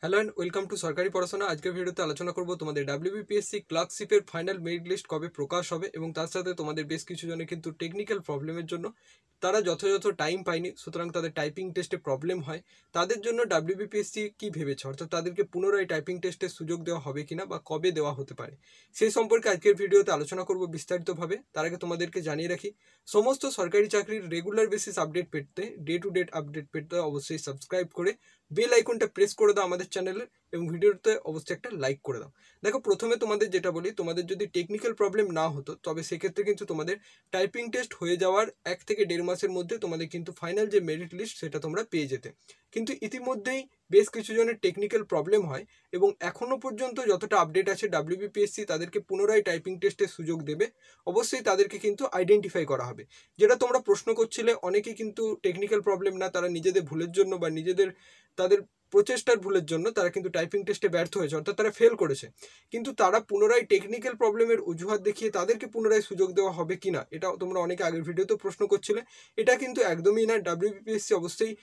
Hello and welcome to সরকারি পড়াশোনা। আজকের ভিডিওতে আলোচনা করব তোমাদের ডাব্লিউবিপিএসসি ক্লার্কশিপের ফাইনাল মেরিট লিস্ট কবে প্রকাশ হবে এবং তার সাথে তোমাদের বেশ কিছু জনের কিন্তু টেকনিক্যাল প্রবলেমের জন্য তারা যথাযথ টাইম পায়নি, সুতরাং তাদের টাইপিং টেস্টে প্রবলেম হয়। তাদের জন্য ডাব্লিউবিপিএসসি কি ভেবেছে, অর্থাৎ তাদেরকে পুনরায় টাইপিং টেস্টের সুযোগ দেওয়া হবে কিনা বা কবে দেওয়া হতে পারে, সেই সম্পর্কে আজকের ভিডিওতে আলোচনা করব বিস্তারিতভাবে। তার আগে তোমাদেরকে জানিয়ে রাখি, সমস্ত সরকারি চাকরির রেগুলার বেসিস আপডেট পেতে, ডে টু ডেট আপডেট পেতে অবশ্যই সাবস্ক্রাইব করে বেল আইকনটা প্রেস করে দাও আমাদের চ্যানেলে এবং ভিডিওতে অবশ্যই একটা লাইক করে দাও। দেখো, প্রথমে তোমাদের যেটা বলি, তোমাদের যদি টেকনিক্যাল প্রবলেম না হতো তবে সেক্ষেত্রে কিন্তু তোমাদের টাইপিং টেস্ট হয়ে যাওয়ার 1 থেকে 1.5 মাসের মধ্যে তোমাদের কিন্তু ফাইনাল যে মেরিট লিস্ট সেটা তোমরা পেয়ে যেতে। কিন্তু ইতিমধ্যেই বেশ কিছু জনের টেকনিক্যাল প্রবলেম হয় এবং এখনো পর্যন্ত যতটা আপডেট আছে ডাব্লিউবিপিএসসি তাদেরকে পুনরায় টাইপিং টেস্টের সুযোগ দেবে। অবশ্যই তাদেরকে কিন্তু আইডেন্টিফাই করা হবে। যেটা তোমরা প্রশ্ন করছিলে, অনেকেই কিন্তু টেকনিক্যাল প্রবলেম না, তারা নিজেদের ভুলের জন্য বা তাদের প্রচেষ্টার ভুলের জন্য তারা কিন্তু টাইপিং টেস্টে ব্যর্থ হয়েছে, অর্থাৎ তারা ফেল করেছে। কিন্তু তারা পুনরায় টেকনিক্যাল প্রবলেমের অজুহাত দেখিয়ে তাদেরকে পুনরায় সুযোগ দেওয়া হবে কিনা, এটা তোমরা অনেকে আগের ভিডিওতে প্রশ্ন করছিলে। এটা কিন্তু একদমই না। ডাব্লিউবিপিএসসি অবশ্যই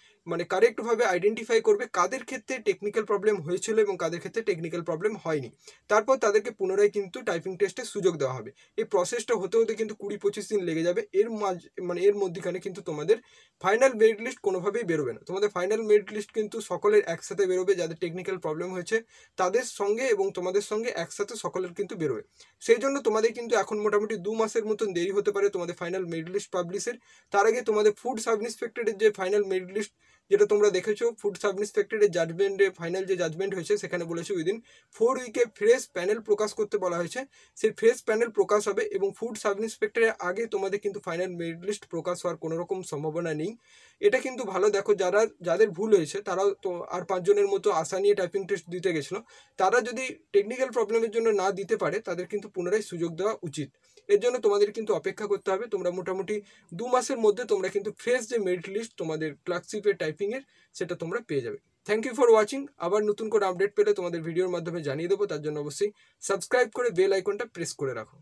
কারেক্টভাবে আইডেন্টিফাই করবে কাদের ক্ষেত্রে টেকনিক্যাল প্রবলেম হয়েছিল এবং কাদের ক্ষেত্রে টেকনিক্যাল প্রবলেম হয়নি। তারপর তাদেরকে পুনরায় কিন্তু টাইপিং টেস্টের সুযোগ দেওয়া হবে। এই প্রসেসটা হতে হতে কিন্তু 20-25 দিন লেগে যাবে। এর মধ্যখানে কিন্তু তোমাদের ফাইনাল মেরিট লিস্ট কোনোভাবেই বেরোবে না। তোমাদের ফাইনাল মেরিট লিস্ট কিন্তু সকলের একসাথে বেরোবে, যাদের টেকনিক্যাল প্রবলেম হয়েছে তাদের সঙ্গে এবং তোমাদের সঙ্গে একসাথে সকলের কিন্তু বেরোবে। সেই জন্য তোমাদের কিন্তু এখন মোটামুটি 2 মাসের মতন দেরি হতে পারে তোমাদের ফাইনাল মেরিট লিস্ট পাবলিশের। তার আগে তোমাদের ফুড সাব ইন্সপেক্টরের যে ফাইনাল মেরিট লিস্ট, যেটা তোমরা দেখেছো, ফুড সাব ইন্সপেক্টরের জাজমেন্টে ফাইনাল যে জাজমেন্ট হয়েছে সেখানে বলেছে উইদিন 4 উইকে ফ্রেশ প্যানেল প্রকাশ করতে বলা হয়েছে। সেই ফ্রেশ প্যানেল প্রকাশ হবে এবং ফুড সাব ইন্সপেক্টরের আগে তোমাদের কিন্তু ফাইনাল মেরিট লিস্ট প্রকাশ হওয়ার কোনো রকম সম্ভাবনা নেই। এটা কিন্তু ভালো। দেখো, যাদের ভুল হয়েছে তারাও তো আর 5 জনের মতো আশা নিয়ে টাইপিং টেস্ট দিতে গেছিলো, তারা যদি টেকনিক্যাল প্রবলেমের জন্য না দিতে পারে তাদের কিন্তু পুনরায় সুযোগ দেওয়া উচিত। এর জন্য তোমাদের কিন্তু অপেক্ষা করতে হবে। তোমরা মোটামুটি 2 মাসের মধ্যে তোমরা কিন্তু ফ্রেশ যে মেরিট লিস্ট তোমাদের ক্লার্কশিপের টাইপিংয়ের সেটা তোমরা পেয়ে যাবে। Thank you for watching. আবার নতুন করে আপডেট পেলে তোমাদের ভিডিওর মাধ্যমে জানিয়ে দেবো। তার জন্য অবশ্যই সাবস্ক্রাইব করে বেল আইকনটা প্রেস করে রাখো।